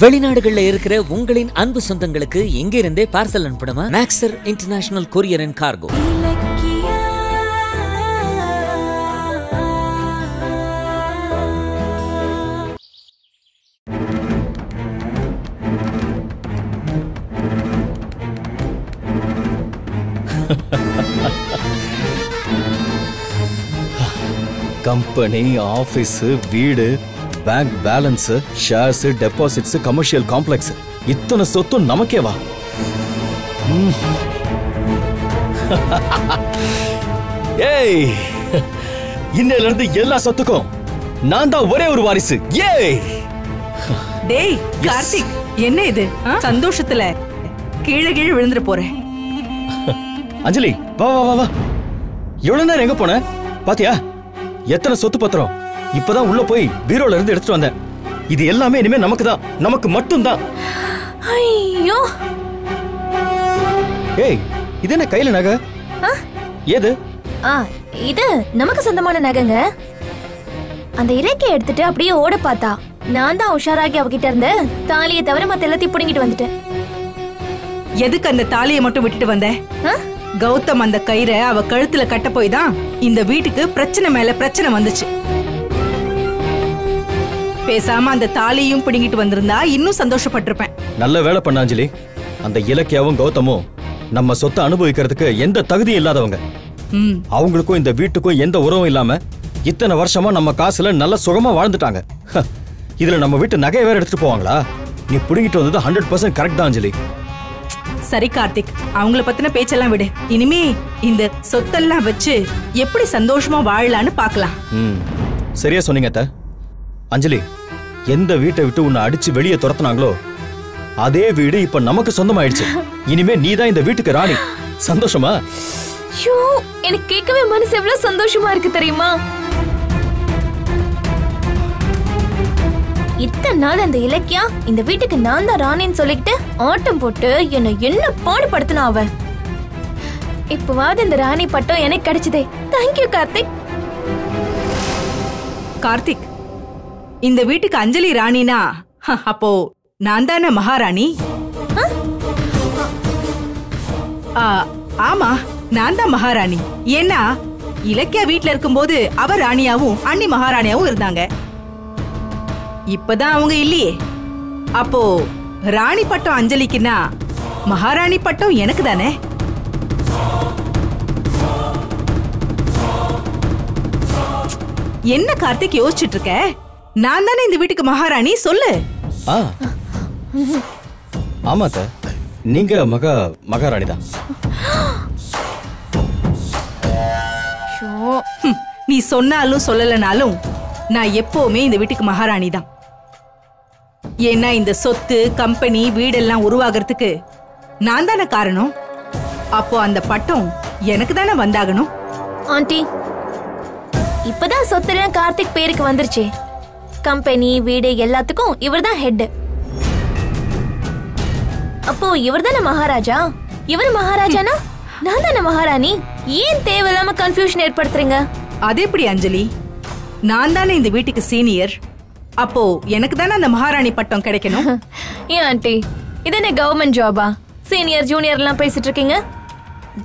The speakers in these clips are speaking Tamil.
வெளிநாடுகள்ல இருக்கிற உங்களின் அன்பு சொந்தங்களுக்கு எங்கிருந்தே பார்சல் அனுப்பணுமா? Maxer international courier and cargo. Company, office, வீடு, bank balance, shares, deposits, commercial complex, இத்தனை சொத்தும் நமக்கேவா? ஏய், இன்னையில இருந்து எல்லா சொத்துக்கும் நான் தான் ஒரே ஒரு வாரிசு. ஏய் டேய் கார்த்திக், என்ன இது? சந்தோஷத்துல கீழே கீழே விழுந்துட்டு போறேன். அஞ்சலி, வா வா வா வா. எவ்வளவு நேரம் எங்க போன பாத்தியா? எத்தனை சொத்து பத்திரம் இப்பதான் உள்ள போய் பீரோல இருந்து எடுத்துட்டு வந்தேன். இது எல்லாமே இனிமே நமக்கு தான், நமக்கு மட்டும் தான். ஐயோ, ஏய், இது என்ன கையில நகை? ஏது? இது நமக்கு சொந்தமான நகைங்க. அந்த இலக்கிய எடுத்துட்டு அப்படியே ஓட பார்த்தா நான் தான் உஷாராகி அவகிட்ட இருந்து தாலியை தவிர மத்த எல்லாத்தையும் புடுங்கிட்டு வந்துட்டேன். எதுக்கு அந்த தாலியை மட்டும் விட்டுட்டு வந்த? கௌதம் அந்த கயிறை அவ கழுத்துல கட்ட போய் தான் இந்த வீட்டுக்கு பிரச்சனை மேல பிரச்சனை வந்துச்சு. பேசாம அந்த தாலியும் பிடிங்கிட்டு வந்திருந்தா இன்னும் சந்தோஷப்பட்டிருப்பேன். நல்ல வேலை பண்ண அஞ்சலி. அந்த இலக்கியாவும் கௌதமும் நம்ம சொத்தை அனுபவிக்கிறதுக்கு எந்த தகுதியும் இல்லாதவங்க. அவங்களுக்கும் இந்த வீட்டுக்கும் எந்த உறவும் இல்லாம இத்தனை வருஷமா நம்ம காசுல நல்ல சுகமா வாழ்ந்துட்டாங்க. இதுல நம்ம வீட்டு நகையை வேற எடுத்துட்டு போவாங்களா? நீ பிடிங்கிட்டு வந்தது 100% கரெக்ட் தான் அஞ்சலி. சரி கார்த்திக், அவங்கள பத்தின பேச்செல்லாம் விடு. இனிமே இந்த சொத்தெல்லாம் வச்சு எப்படி சந்தோஷமா வாழலான்னு பாக்கலாம். சரியா சொன்னீங்க அத்தை. அஞ்சலி, எந்த வீட்டை விட்டு உன்னை அடிச்சு வெளியே துரத்துனாங்களோ அதே வீடு இப்ப நமக்கு சொந்தமாயிடுச்சு. இனிமே நீதான் இந்த வீட்டுக்கு ராணி. சந்தோஷமா? எனக்கு கேட்கவே மனசு எவ்வளவு சந்தோஷமா இருக்கு தெரியுமா? இத்தனை நாள் அந்த இலக்கியா இந்த வீட்டுக்கு நான் தான் ராணின்னு சொல்லிக்கிட்டு ஆட்டம் போட்டு என்ன பாடுபடுத்தினா அவ. இப்பவாவது இந்த ராணி பட்டம் எனக்கு கிடைச்சதே. தேங்க்யூ கார்த்திக். கார்த்திக், இந்த வீட்டுக்கு அஞ்சலி ராணினா அப்போ நான் தானே மகாராணி? ஆமா, நான் தான் மகாராணி. ஏன்னா இலக்கியா வீட்டுல இருக்கும்போது அவ ராணியாவும் அண்ணி மகாராணியாவும் இருந்தாங்க. இப்பதான் அவங்க இல்லையே. அப்போ ராணி பட்டம் அஞ்சலிக்குன்னா மகாராணி பட்டம் எனக்கு தானே? என்ன கார்த்திக் யோசிச்சுட்டு இருக்க? நான் தானே இந்த வீட்டுக்கு மகாராணி, சொல்லு. ஆமா அத்தை, நீங்க மகாராணி தான். நீ சொன்னாலும் சொல்லலனாலும் நான் எப்பவுமே இந்த வீட்டுக்கு மகாராணி தான். ஏன்னா இந்த சொத்து, கம்பெனி, வீடெல்லாம் உருவாகிறதுக்கு நான் தானே காரணம். அப்போ அந்த பட்டம் எனக்கு தானே வந்தாகணும். ஆண்டி, இப்பதான் சொத்தெல்லாம் கார்த்திக் பேருக்கு வந்துருச்சு. கம்பெனி, வீடு எல்லாத்துக்கும் இவர் தான் ஹெட். அப்போ இவர் தானே மகாராஜா. இவர் மகாராஜானா நான் தானே மகாராணி. ஏன் தேவையில்லாம கன்ஃபியூஷன் ஏற்படுத்துறீங்க? அது எப்படி அஞ்சலி? நான் தானே இந்த வீட்டுக்கு சீனியர். அப்போ எனக்கு தானே அந்த மகாராணி பட்டம் கிடைக்கணும். ஏன் ஆண்டி, இது என்ன கவர்மெண்ட் ஜாபா? சீனியர் ஜூனியர் எல்லாம் பேசிட்டு இருக்கீங்க.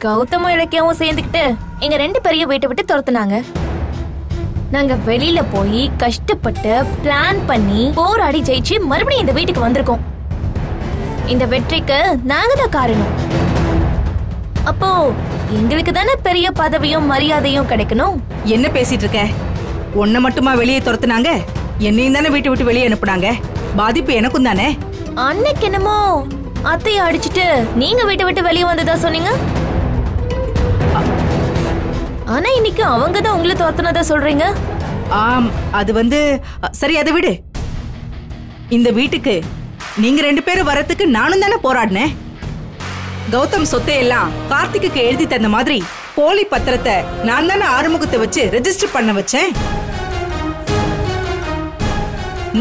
கௌதமும் இலக்கியாவும் சேர்ந்துக்கிட்டு எங்க 2 பேரையும் வீட்டை விட்டு துரத்துனாங்க. நாங்க வெளியில போய் கஷ்டப்பட்டு பிளான் பண்ணி போராடி ஜெயிச்சு மறுபடியும் இந்த வீட்டுக்கு வந்திருக்கோம். இந்த வெற்றிக்கு நாங்க தான் காரணம். அப்போ எங்களுக்கு தானே பெரிய பதவியும் மரியாதையும் கிடைக்கணும். என்ன பேசிட்டு இருக்க? உன்னை மட்டுமா வெளியே துரத்துனாங்க? என்னையும் தானே வீட்டை விட்டு வெளியே அனுப்புனாங்க. பாதிப்பு எனக்கும் தானே. அன்னைக்கு என்னமோ அத்தையை அடிச்சுட்டு நீங்க வீட்டை விட்டு வெளியே வந்ததா சொன்னீங்க. ஆனா இன்னைக்கு அவங்க தான் உங்களை துரத்துனதா சொல்றீங்க. அது சரி, அதை விடு. இந்த வீட்டுக்கு நீங்க 2 பேரும் வரத்துக்கு நானும் தானே போராடினேன். கௌதம் சொத்தை எல்லாம் கார்த்திக்கு எழுதி தந்த மாதிரி போலி பத்திரத்தை நான் தானே ஆறுமுகத்தை வச்சு ரெஜிஸ்டர் பண்ண வச்சேன்.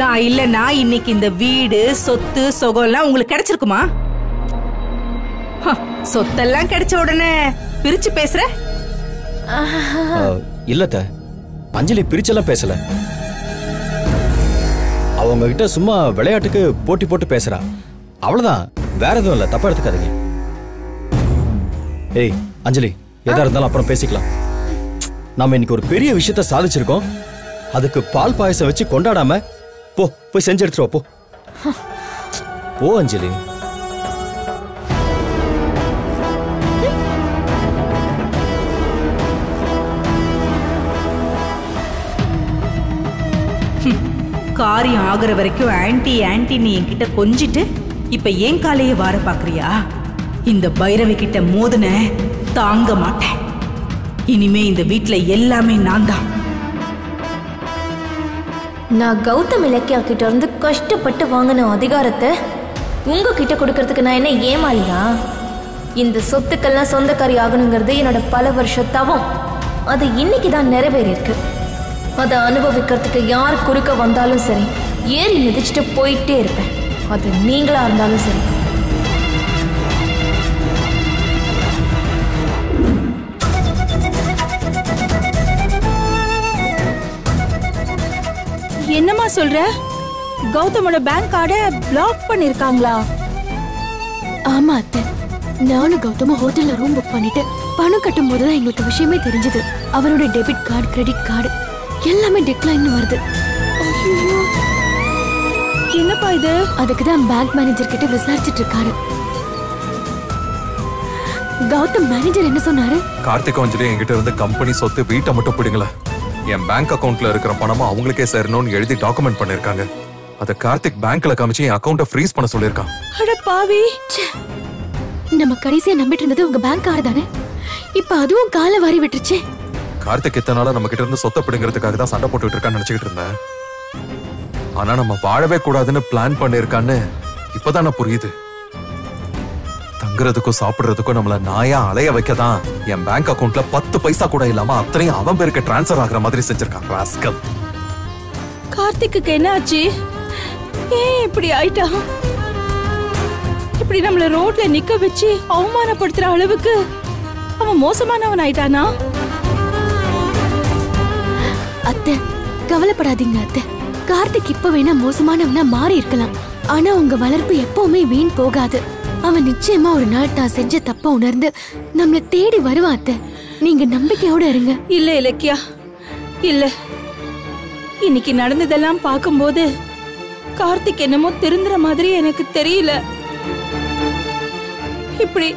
நான் இல்லன்னா இன்னைக்கு இந்த வீடு, சொத்து, சொகம் எல்லாம் உங்களுக்கு கிடைச்சிருக்குமா? சொத்தெல்லாம் கிடைச்ச உடனே பிரிச்சு பேசுற? இல்லத்த, அஞ்சலி பிரிச்செல்லாம் பேசல. அவங்க கிட்ட சும்மா விளையாட்டுக்கு போட்டி போட்டு பேசுறா. அவ்வளவுதான், வேற எதுவும் இல்ல, தப்பா எடுத்துக்காதீங்க. ஏய் அஞ்சலி, எதா இருந்தாலும் அப்புறம் பேசிக்கலாம். நாம இன்னைக்கு ஒரு பெரிய விஷயத்த சாதிச்சிருக்கோம். அதுக்கு பால் பாயசம் வச்சு கொண்டாடாம போய் செஞ்சு எடுத்துருவா. போ அஞ்சலி. காரியம் ஆகுற வரைக்கும் ஆன்டி ஆன்டி நீ என்கிட்ட கொஞ்சிட்டு இப்ப ஏன் காலையே வார பாக்குறியா? இந்த பைரவி கிட்ட மோதுன தாங்க மாட்டேன். இனிமே இந்த வீட்டுல எல்லாமே நான் தான். நான் கௌதம் இலக்கியா கிட்ட இருந்து கஷ்டப்பட்டு வாங்கின அதிகாரத்தை உங்ககிட்ட கொடுக்கறதுக்கு நான் என்ன ஏமாலியா? இந்த சொத்துக்கெல்லாம் சொந்தக்காரி ஆகணுங்கிறது என்னோட பல வருஷ தவம். அது இன்னைக்கு தான் நிறைவேறியிருக்கு. அதை அனுபவிக்கிறதுக்கு யார் குறுக்க வந்தாலும் சரி, ஏறி மிதிச்சுட்டு போயிட்டே இருப்பேன். அது நீங்களா இருந்தாலும் சரி. என்னம்மா சொல்ற? கௌதமோட பேங்க் கார்டை பிளாக் பண்ணிருக்காங்களா? ஆமா அத்தை, நானும் கௌதம ஹோட்டல்ல ரூம் புக் பண்ணிட்டு பணம் கட்டும் போதுதான் எங்களுக்கு விஷயமே தெரிஞ்சது. அவரோட டெபிட் கார்டு, கிரெடிட் கார்டு எல்லாமே டிக்ளைன் வருது. என்னப்பா இது? அதுக்குதான் பேங்க் மேனேஜர் கிட்ட விசாரிச்சுட்டு இருக்காரு. கௌதம் மேனேஜர் என்ன சொன்னாரு? கார்த்திக் அஞ்சலி என்கிட்ட இருந்து கம்பெனி சொத்து வீட்டை மட்டும் பிடிங்கள, என் பேங்க் அக்கவுண்ட்ல இருக்கிற பணமா அவங்களுக்கே சேரணும்னு எழுதி டாக்குமெண்ட் பண்ணிருக்காங்க. அத கார்த்திக் பேங்க்ல காமிச்சு என் அக்கவுண்ட ஃப்ரீஸ் பண்ண சொல்லிருக்கான். அட பாவி, நம்ம கடைசியா நம்பிட்டு இருந்தது உங்க பேங்க் கார்டு தானே, இப்ப அதுவும் காலை வாரி விட்டுருச்சு. கார்த்திக் இத்தனை நாளா நம்ம கிட்ட இருந்து சொத்தை பிடிங்கிறதுக்காக தான் சண்டை போட்டுட்டு இருக்கான்னு நினைச்சுக்கிட்டு இருந்தேன். ஆனா நம்ம வாழவே கூடாதுன்னு பிளான் பண்ணிருக்கான்னு இப்பதான் புரியுது. தங்குறதுக்கும் சாப்பிடுறதுக்கும் நம்மள நாயா அலைய வைக்கதான் என் பேங்க் அக்கவுண்ட்ல 10 பைசா கூட இல்லாம அத்தனையும் அவன் பேருக்கு டிரான்ஸ்ஃபர் ஆகுற மாதிரி செஞ்சிருக்கான் ராஸ்கல். கார்த்திக்கு என்ன ஆச்சு? ஏன் இப்படி ஆயிட்டா? இப்படி நம்மள ரோட்ல நிக்க வச்சு அவமானப்படுத்துற அளவுக்கு அவன் மோசமானவன் ஆயிட்டானா? அத்தை கவலைப்படாதீங்க அத்தை, கார்த்திக் இப்ப வேணா மோசமானவனா மாறி இருக்கலாம். ஆனா உங்க வளர்ப்பு எப்பவுமே வீண் போகாது. அவன் நிச்சயமா ஒரு நாள் தான் செஞ்ச தப்ப உணர்ந்து நம்மள தேடி வருவான் அத்தை. நீங்க நம்பிக்கையோட இருங்க. இல்ல இலக்கியா, இல்ல. இன்னைக்கு நடந்ததெல்லாம் பார்க்கும்போது கார்த்திக் என்னமோ திருந்துற மாதிரி எனக்கு தெரியல. இப்படி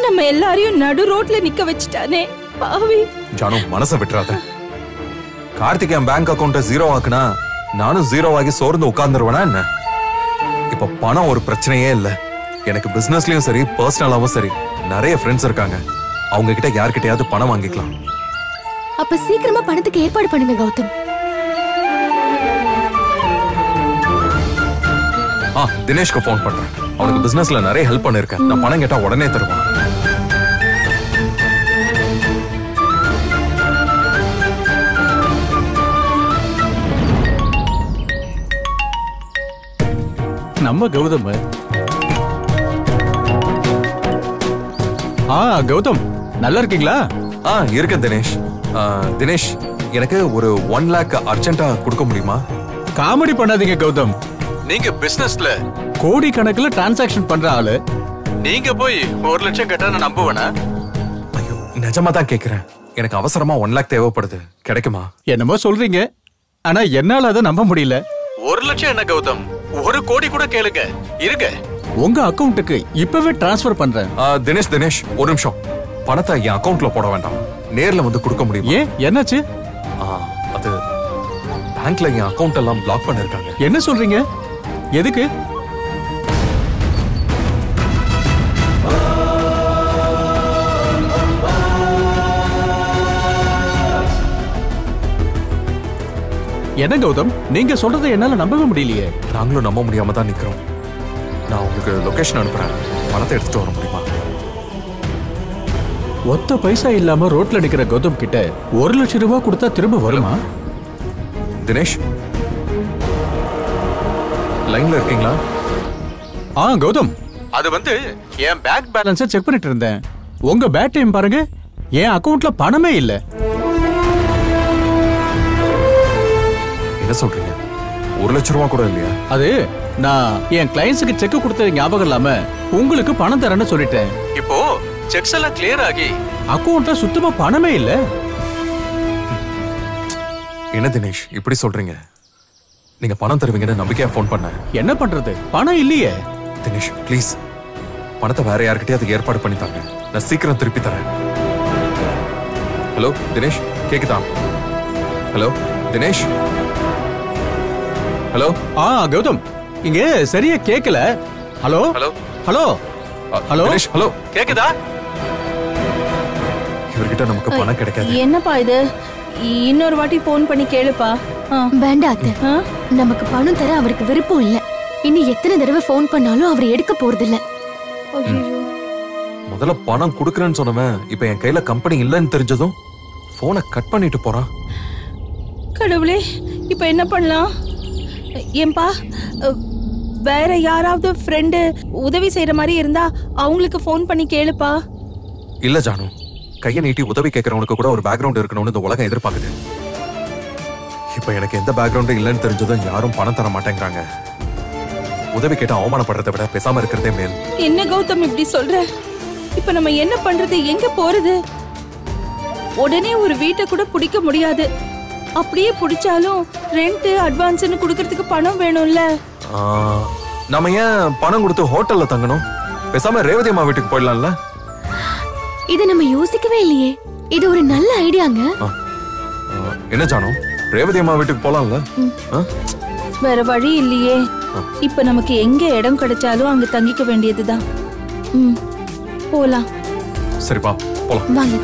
நம்ம எல்லாரையும் நடு ரோட்ல நிக்க வச்சுட்டானே பாவி. ஜானு, மனசை விட்டுறாத. கார்த்திக் என் பேங்க் அக்கவுண்ட 0 ஆக்குனா நானும் 0 ஆகி சோர்ந்து உட்கார்ந்துருவேனா என்ன? இப்ப பணம் ஒரு பிரச்சனையே இல்ல. எனக்கு பிசினஸ்லயும் சரி, பர்சனலாவும் சரி நிறைய ஃப்ரெண்ட்ஸ் இருக்காங்க. அவங்க கிட்ட யார்கிட்டயாவது பணம் வாங்கிக்கலாம். அப்ப சீக்கிரமா பணத்துக்கு ஏற்பாடு பண்ணுங்க கௌதம். தினேஷ்க்கு போன் பண்றேன். அவனுக்கு பிசினஸ்ல நிறைய ஹெல்ப் பண்ணிருக்கேன். நான் பணம் கேட்டா உடனே தருவான். நம்ம கௌதம். கௌதம் நல்லா இருக்கீங்களா? இருக்கேன் தினேஷ். தினேஷ், எனக்கு ஒரு 1 lakh அர்ஜென்ட்டா கொடுக்க முடியுமா? காமெடி பண்ணாதீங்க கௌதம். நீங்க பிசினஸ்ல கோடி கணக்குல டிரான்சாக்ஷன் பண்ற ஆளு, நீங்க போய் 1 லட்சம் கேட்டா நான் நம்புவேனா? ஐயோ, நிஜமா தான் கேக்குறேன். எனக்கு அவசரமா 1 lakh தேவைப்படுது. கிடைக்குமா? என்னமோ சொல்றீங்க, ஆனா என்னால அதை நம்ப முடியல. 1 லட்சம் என்ன கௌதம், 1 கோடி கூட கேளுங்க. இருங்க, உங்க அக்கவுண்ட்டுக்கு இப்பவே டிரான்ஸ்ஃபர் பண்றேன். தினேஷ் ஒரு நிமிஷம். பணத்தை என் அக்கவுண்ட்ல போட வேண்டாம், நேர்ல வந்து கொடுக்க முடியுமா? ஏன், என்னாச்சு? அது பேங்க்ல என் அக்கவுண்ட் எல்லாம் பிளாக் பண்ணிருக்காங்க. என்ன சொல்றீங்க? எதுக்கு? என்ன கௌதம், நீங்க சொல்றதை என்னால நம்பவே முடியலையே. நாங்களும் நம்ப முடியாம தான் நிக்கிறோம். நான் உங்களுக்கு லொகேஷன் அனுப்புறேன், பணத்தை எடுத்துட்டு வர முடியுமா? ஒத்த பைசா இல்லாம ரோட்ல நிக்கிற கௌதம் கிட்ட 1 லட்சம் ரூபாய் கொடுத்தா திரும்ப வருமா? தினேஷ், லைன்ல இருக்கீங்களா? கௌதம், அது வந்து என் பேங்க் பேலன்ஸை செக் பண்ணிட்டு இருந்தேன். உங்க பேட் டைம் பாருங்க, என் அக்கவுண்ட்ல பணமே இல்ல. என்ன சொல்றீங்க? 1 லட்சம் ரூபா கூட இல்லையா? அது நான் என் கிளையன்ஸுக்கு செக் கொடுத்த ஞாபகம் இல்லாம உங்களுக்கு பணம் தரேன்னு சொல்லிட்டேன். இப்போ செக்ஸ் எல்லாம் கிளியர் ஆகி அக்கவுண்ட்ல சுத்தமா பணமே இல்ல. என்ன தினேஷ் இப்படி சொல்றீங்க? நீங்க பணம் தருவீங்கன்னு நம்பிக்கையா ஃபோன் பண்ணேன். என்ன பண்றது, பணம் இல்லையே. தினேஷ் ப்ளீஸ் பணத்தை வேற யார்கிட்டயாவது ஏற்பாடு பண்ணி தாங்க, நான் சீக்கிரம் திருப்பி தரேன். ஹலோ தினேஷ், கேக்குதா? ஹலோ தினேஷ். ஹலோ. கௌதம், இங்க சரியா கேக்கல. Hello hello hello hello Dinesh. Hello கேக்குதா? இவர்கிட்ட நமக்கு பணம் கிடைக்காது. என்னப்பா இது? இன்னொரு வாட்டி போன் பண்ணி கேளுப்பா. வேண்டாம் அத்தை, நமக்கு பணம் தர அவருக்கு விருப்பம் இல்ல. இனி எத்தனை தடவை போன் பண்ணாலும் அவர் எடுக்க போறதில்ல. முதல்ல பணம் குடுக்கறேன்னு சொன்னவன் இப்ப என் கையில கம்பெனி இல்லன்னு தெரிஞ்சதும் போனை கட் பண்ணிட்டு போறான். கடவுளே, இப்ப என்ன பண்ணலாம்? ஏன்பா, வேற யாராவது ஃப்ரெண்டு உதவி செய்யற மாதிரி இருந்தா அவங்களுக்கு போன் பண்ணி கேளுப்பா. இல்ல ஜானு, கையை நீட்டி உதவி கேட்கறவனுக்கு கூட ஒரு பேக்ரவுண்ட் இருக்கணும்னு இந்த உலகம் எதிர்பார்க்குது. இப்ப எனக்கு எந்த பேக்ரவுண்டும் இல்லைன்னு தெரிஞ்சதும் யாரும் பணம் தர மாட்டேங்கிறாங்க. உதவி கேட்டு அவமானப்படுறதை விட பேசாம இருக்கிறதே மேல். என்ன கௌதம் இப்படி சொல்ற? இப்ப நம்ம என்ன பண்றது, எங்க போறது? உடனே ஒரு வீட்டை கூட பிடிக்க முடியாது. அப்படியே பிடிச்சாலும் ரெண்ட் அட்வான்ஸ்னு குடுக்கறதுக்கு பணம் வேணும்ல. நாம ஏன் பணம் கொடுத்து ஹோட்டல்ல தங்கணும்? பேசாம ரேவதி அம்மா வீட்டுக்கு போயிடலாம்ல. இத நம்ம யோசிக்கவே இல்லையே. இது ஒரு நல்ல ஐடியாங்க. என்ன ஜானு, ரேவதி அம்மா வீட்டுக்கு போலாம்ல? வேற வழி இல்லையே. இப்ப நமக்கு எங்க இடம் கிடைச்சாலும் அங்க தங்கிக்க வேண்டியதுதான். போலாம். சரிப்பா, போலாம். வாங்க.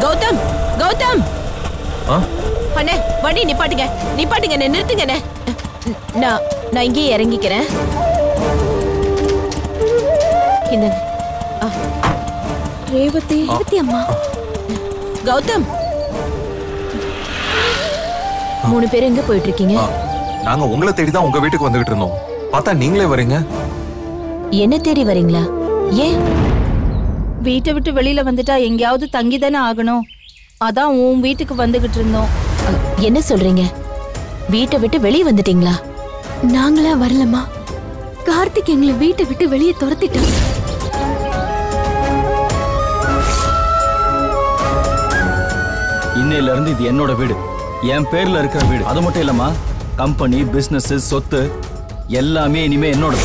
கௌதம், கௌதம். அண்ணே, வண்டி நிப்பாட்டுங்க, நிப்பாட்டுங்க, நிறுத்துங்க. நான் இங்கே இறங்கிக்கிறேன். ரேவதி அம்மா. கௌதம், 3 பேர் எங்க போயிட்டு இருக்கீங்க? நாங்க உங்களை தேடிதான் உங்க வீட்டுக்கு வந்துகிட்டு இருந்தோம். பார்த்தா நீங்களே வரீங்க. என்ன தேடி வரீங்களா? ஏன்? வீட்டை விட்டு வெளியில வந்துட்டா எங்கேயாவது தங்கி தானே ஆகணும். அதான் உன் வீட்டுக்கு வந்துகிட்டு இருந்தோம். என்ன சொல்றீங்க? வீட்டை விட்டு வெளியே வந்துட்டீங்களா? நாங்களா வரலமா, கார்த்திக் எங்களை வீட்டை விட்டு வெளியே துரத்திட்டான். இன்னையில இருந்து இது என்னோட வீடு, என் பேர்ல இருக்கிற வீடு. அது மட்டும் இல்லம்மா, கம்பெனி, பிசினஸ், சொத்து எல்லாமே இனிமே என்னோட.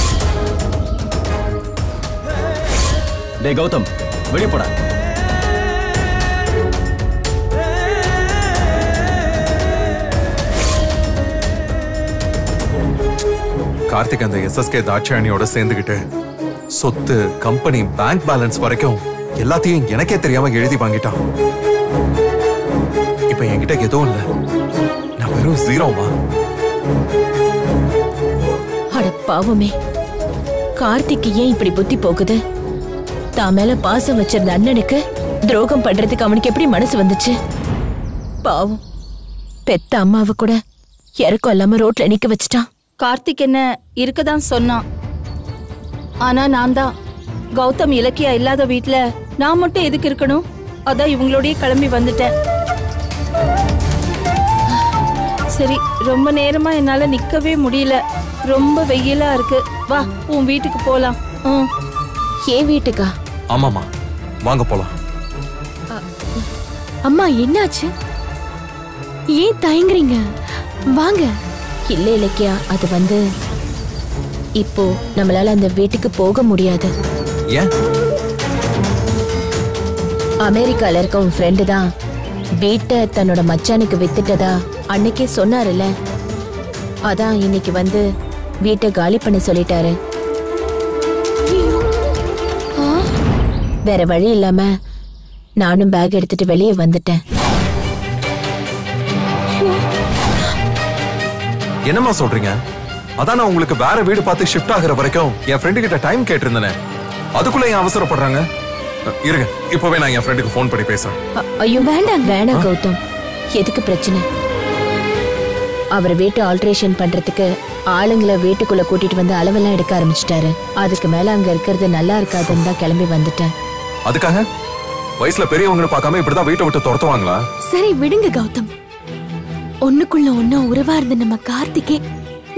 டே கௌதம், வெளியே போடா. கார்த்திக் அந்த எஸ்எஸ்கே தாட்சாயணியோட சேர்ந்துகிட்டு சொத்து, கம்பெனி, பேங்க் பேலன்ஸ் வரைக்கும் எல்லாத்தையும் எனக்கே தெரியாம எழுதி வாங்கிட்டான். இப்ப என்கிட்ட எதுவும் இல்ல, நான் வெறும் ஜீரோமா. அட பாவமே, கார்த்திக் ஏன் இப்படி புத்தி போகுது? தான் மேல பாசம் வச்சிருந்த அண்ணனுக்கு துரோகம் பண்றதுக்கு அவனுக்கு எப்படி மனசு வந்துச்சு? பாவம், பெத்த அம்மாவை கூட இறக்கம் இல்லாம ரோட்ல நிக்க வச்சுட்டான். கார்த்திக் என்ன இருக்கதான் சொன்னான். ஆனா நான் தான் கௌதம் இலக்கியா இல்லாத வீட்ல நான் மட்டும் எதுக்கு இருக்கணும்? அதான் இவங்களோடய கிளம்பி வந்துட்டேன். சரி, ரொம்ப நேரமா என்னால நிக்கவே முடியல. ரொம்ப வெயிலா இருக்கு. வா, உன் வீட்டுக்கு போலாம். ஏன் வீட்டுக்கா? ஆமாமா, வாங்க போலாம். அம்மா, என்னாச்சு? ஏன் தயங்குறீங்க? வாங்க. இல்ல இலக்கியா, அது வந்து இப்போ நம்மளால அந்த வீட்டுக்கு போக முடியாது. ஏன்? அமெரிக்கால இருக்க உன் ஃப்ரெண்டு தான் வீட்டை தன்னோட மச்சானுக்கு வித்துட்டதா அன்னைக்கே சொன்னாருல்ல. அதான் இன்னைக்கு வந்து வீட்டை காலி பண்ண சொல்லிட்டாரு. வேற வழி இல்லாம நானும் பேக் எடுத்துட்டு வெளியே வந்துட்டேன். என்னமா சொல்றீங்க? அதான் நான் உங்களுக்கு வேற வீடு பார்த்து ஷிஃப்ட் ஆகுற வரைக்கும் என் ஃப்ரெண்டு கிட்ட டைம் கேட்டிருந்தேனே, அதுக்குள்ள ஏன் அவசரப்படுறாங்க? இருங்க, இப்பவே நான் என் ஃப்ரெண்டுக்கு ஃபோன் பண்ணி பேசுறேன். ஐயோ வேண்டாம் கௌதம், எதுக்கு பிரச்சனை? அவர் வீட்டை ஆல்ட்ரேஷன் பண்றதுக்கு ஆளுங்களை வீட்டுக்குள்ள கூட்டிட்டு வந்து அளவெல்லாம் எடுக்க ஆரம்பிச்சிட்டாரு. அதுக்கு மேல அங்க இருக்கிறது நல்லா இருக்காதுன்னு தான் கிளம்பி வந்துட்டேன். அதுக்காக வயசுல பெரியவங்களை பார்க்காம இப்படிதான் வீட்டை விட்டு துரத்துவாங்களா? சரி விடுங்க கௌதம். ஒண்ணுக்குள்ள ஒண்ணா உறவா இருந்த நம்ம கார்த்திகே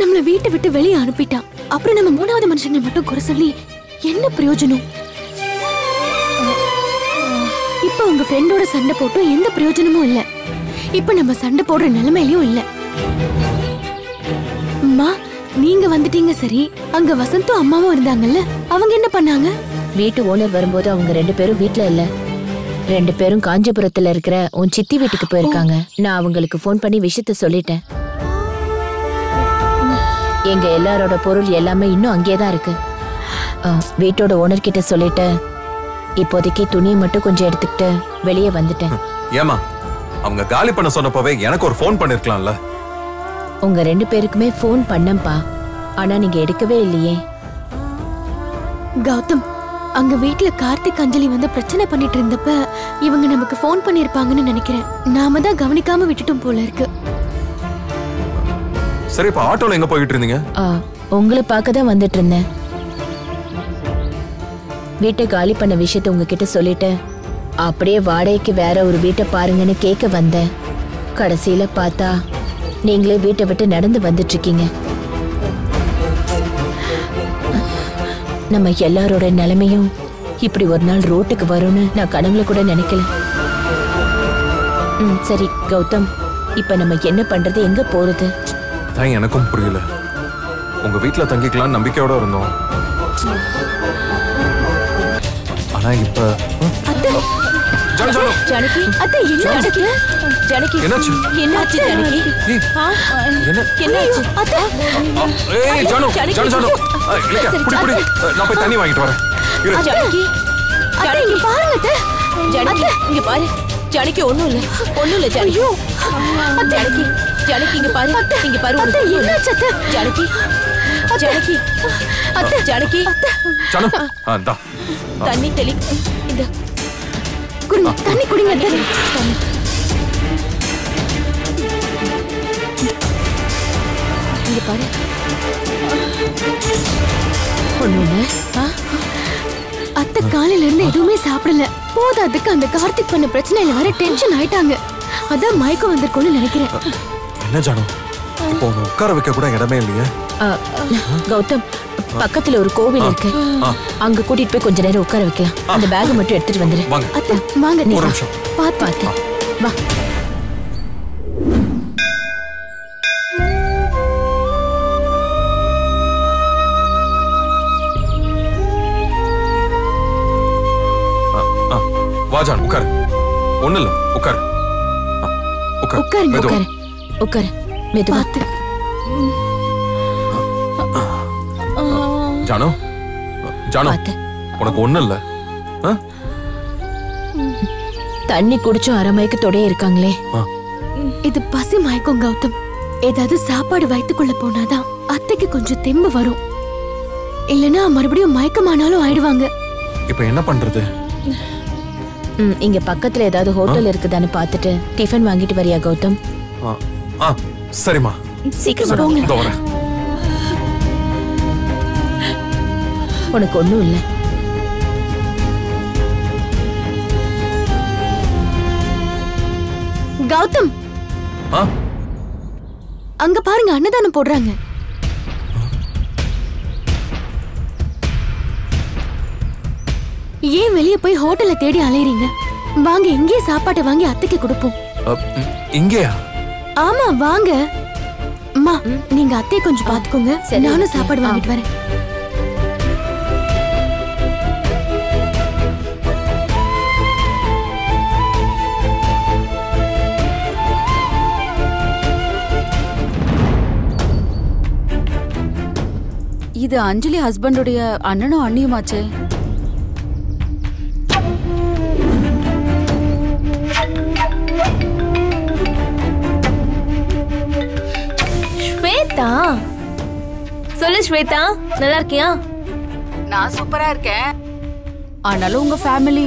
நம்மள வீட்டை விட்டு வெளியே அனுப்பிட்டான். அப்புறம் நம்ம மூணாவது மனுஷங்களை மட்டும் குறை சொல்லி என்ன பிரயோஜனம்? இப்ப உங்க ஃப்ரெண்டோட சண்டை போட்டும் எந்த பிரயோஜனமும் இல்ல. இப்ப நம்ம சண்டை போடுற நிலைமையிலயும் இல்ல. அம்மா நீங்க வந்துட்டீங்க சரி. அங்க வசந்தும் அம்மாவும் இருந்தாங்கல்ல, அவங்க என்ன பண்ணாங்க? வீட்டு ஓனர் வரும்போது அவங்க 2 பேரும் வீட்ல இல்ல. 2 பேரும் காஞ்சிபுரத்துல இருக்கிற உன் சித்தி வீட்டுக்கு போயிருக்காங்க. நான் அவங்களுக்கு ஃபோன் பண்ணி விஷயத்த சொல்லிட்டேன். எங்க எல்லாரோட பொருள் எல்லாமே இன்னும் அங்கேதான் இருக்கு. வீட்டோட ஓனர் கிட்ட சொல்லிட்டு இப்போதைக்கு துணியை மட்டும் கொஞ்சம் எடுத்துக்கிட்டு வெளியே வந்துட்டேன். ஏமா அவங்க காலி பண்ண சொன்னப்பவே எனக்கு ஒரு ஃபோன் பண்ணிருக்கலாம்ல. உங்க 2 பேருக்குமே ஃபோன் பண்ணேன்பா, ஆனா நீங்க எடுக்கவே இல்லையே. கௌதம் அங்க வீட்ல கார்த்திக் அஞ்சலி வந்து பிரச்சனை பண்ணிட்டு இருந்தப்ப இவங்க நமக்கு ஃபோன் பண்ணிருப்பாங்கன்னு நினைக்கிறேன். நாம தான் கவனிக்காம விட்டுட்டோம் போல இருக்கு. சரி, இப்ப ஆட்டோல எங்க போயிட்டு இருந்தீங்க? உங்களை பார்க்க தான் வந்துட்டு இருந்தேன். வீட்டை காலி பண்ண விஷயத்த உங்ககிட்ட சொல்லிட்டு அப்படியே வாடகைக்கு வேற ஒரு வீட்டை பாருங்கன்னு கேட்க வந்தேன். கடைசியில பார்த்தா நீங்களே வீட்டை விட்டு நடந்து வந்துட்டு இருக்கீங்க. நம்ம எல்லாரோட நிலைமையும் இப்படி ஒரு நாள் ரோட்டுக்கு வரும்னு நான் கனவுல கூட நினைக்கல. சரி கௌதம், இப்ப நம்ம என்ன பண்றது, எங்க போறது? அதான் எனக்கும் புரியல. உங்க வீட்டுல தங்கிக்கலாம் நம்பிக்கையோட இருந்தோம். ஆனா இப்ப ஜானகி, அத்தை என்னாச்சு? ஜானகி என்னாச்சு? என்னாச்சு ஜானகி? என்னாச்சு அத்தை? ஏய் ஜானு, ஜானு ஜானு, புடி புடி, நான் போய் தண்ணி வாங்கிட்டு வரேன். ஜானகி, ஜானகி பாருங்க அத்தை. ஜானகி இங்க பாரு. ஜானகி ஒண்ணும் இல்ல ஜானகி. ஜானகி, ஜானகி இங்க பாரு. இங்க பாரு. என்னாச்சு அத்தை? ஜானகி, ஜானகி, அத்தை ஜானகி. ஜானு, இந்தா தண்ணி தெளி. இந்த குடிங்க, தண்ணி குடிங்க அத்தை. இங்க பாரு. ஒண்ணுல அத்தை காலையில இருந்து எதுவுமே சாப்பிடல. போதாதுக்கு அந்த கார்த்திக் பண்ண பிரச்சனையில வர டென்ஷன் ஆயிட்டாங்க. அதான் மயக்கம் வந்திருக்கும்னு நினைக்கிறேன். என்ன ஜானு, இப்போ உன்னை உட்கார வைக்க கூட இடமே இல்லையே. கௌதம், பக்கத்துல ஒரு கோவில் இருக்கு, அங்க கூட்டிட்டு போய் கொஞ்ச நேரம் உட்கார வைக்கலாம். அந்த பேக் மட்டும் எடுத்துட்டு வந்துரு. அத்தை வாங்க. ஒரு நிமிஷம் பாத்து வா. வா ஜானு, உட்காரு. ஒண்ணு இல்ல, உட்காரு. உட்காருங்க. உட்காரு உட்காரு. மெதுவா. ஜானு, ஜானு, உனக்கு ஒண்ணு இல்ல? தண்ணி குடிச்சும் அரை மயக்கத்தோடயே இருக்காங்களே. இது பசி மயக்கம் கௌதம். ஏதாவது சாப்பாடு வயித்துக்குள்ள போனாதான் அத்தைக்கு கொஞ்சம் தெம்பு வரும். இல்லனா மறுபடியும் மயக்கமானாலும் ஆயிடுவாங்க. இப்ப என்ன பண்றது? இங்க பக்கத்துல ஏதாவது ஹோட்டல் இருக்குதான்னு பாத்துட்டு டிஃபன் வாங்கிட்டு வரியா கௌதம்? சரிம்மா, சீக்கிரம் போங்க. வரேன். உனக்கு ஒண்ணும் இல்ல. கௌதம், அங்க பாருங்க, அன்னதானம் போடுறாங்க. ஏன் வெளிய போய் ஹோட்டல்ல தேடி அலையறீங்க? வாங்க, இங்கே சாப்பாட்டை வாங்கி அத்தைக்கு கொடுப்போம். இங்கேயா? ஆமா வாங்க. அம்மா, நீங்க அத்தையை கொஞ்சம் பாத்துக்கோங்க. நானும் சாப்பாடு வாங்கிட்டு வரேன். இது அஞ்சலி ஹஸ்பண்டுடைய அண்ணனும் அண்ணியுமாச்சே. ஸ்வேதா, சொல்லு ஸ்வேதா, நல்லா இருக்கியா? நான் சூப்பரா இருக்கேன். ஆனாலும் உங்க ஃபேமிலி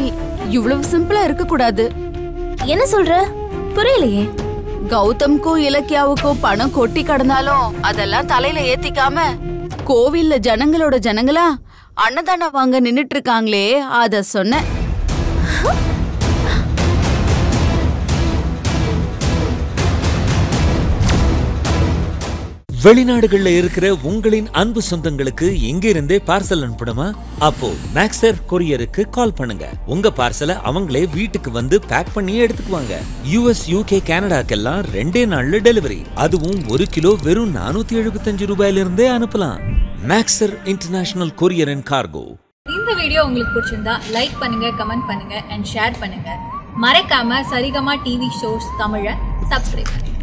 இவ்வளவு சிம்பிளா இருக்க கூடாது. என்ன சொல்ற? புரியலையே. கௌதம்க்கும் இலக்கியாவுக்கும் பணம் கொட்டி கடந்தாலும் அதெல்லாம் தலையில ஏத்திக்காம கோவில்ல ஜனங்களோட ஜனங்களா அன்னதானம் வாங்க நின்னுட்டு இருக்காங்களே அத சொன்னேன். வெளிநாடுகள்ல இருக்கிற உங்களின் அன்பு சொந்தங்களுக்கு இங்க இருந்தே பார்சல் அனுப்பணுமா? அப்போ மேக்ஸர் கொரியருக்கு கால் பண்ணுங்க. உங்க பார்சலை அவங்களே வீட்டுக்கு வந்து பேக் பண்ணி எடுத்துக்குவாங்க. US, UK, கனடாக்கெல்லாம் 2 நாள்ல டெலிவரி. அதுவும் 1 கிலோ வெறும் 475 ரூபாயில இருந்தே அனுப்பலாம். Maxar international courier and cargo. இந்த வீடியோ உங்களுக்கு பிடிச்சிருந்தா லைக் பண்ணுங்க, கமெண்ட் பண்ணுங்க அண்ட் ஷேர் பண்ணுங்க. மறக்காம சரிகமா டிவி ஷோஸ் தமிழை சப்ஸ்கிரைப் பண்ணுங்க.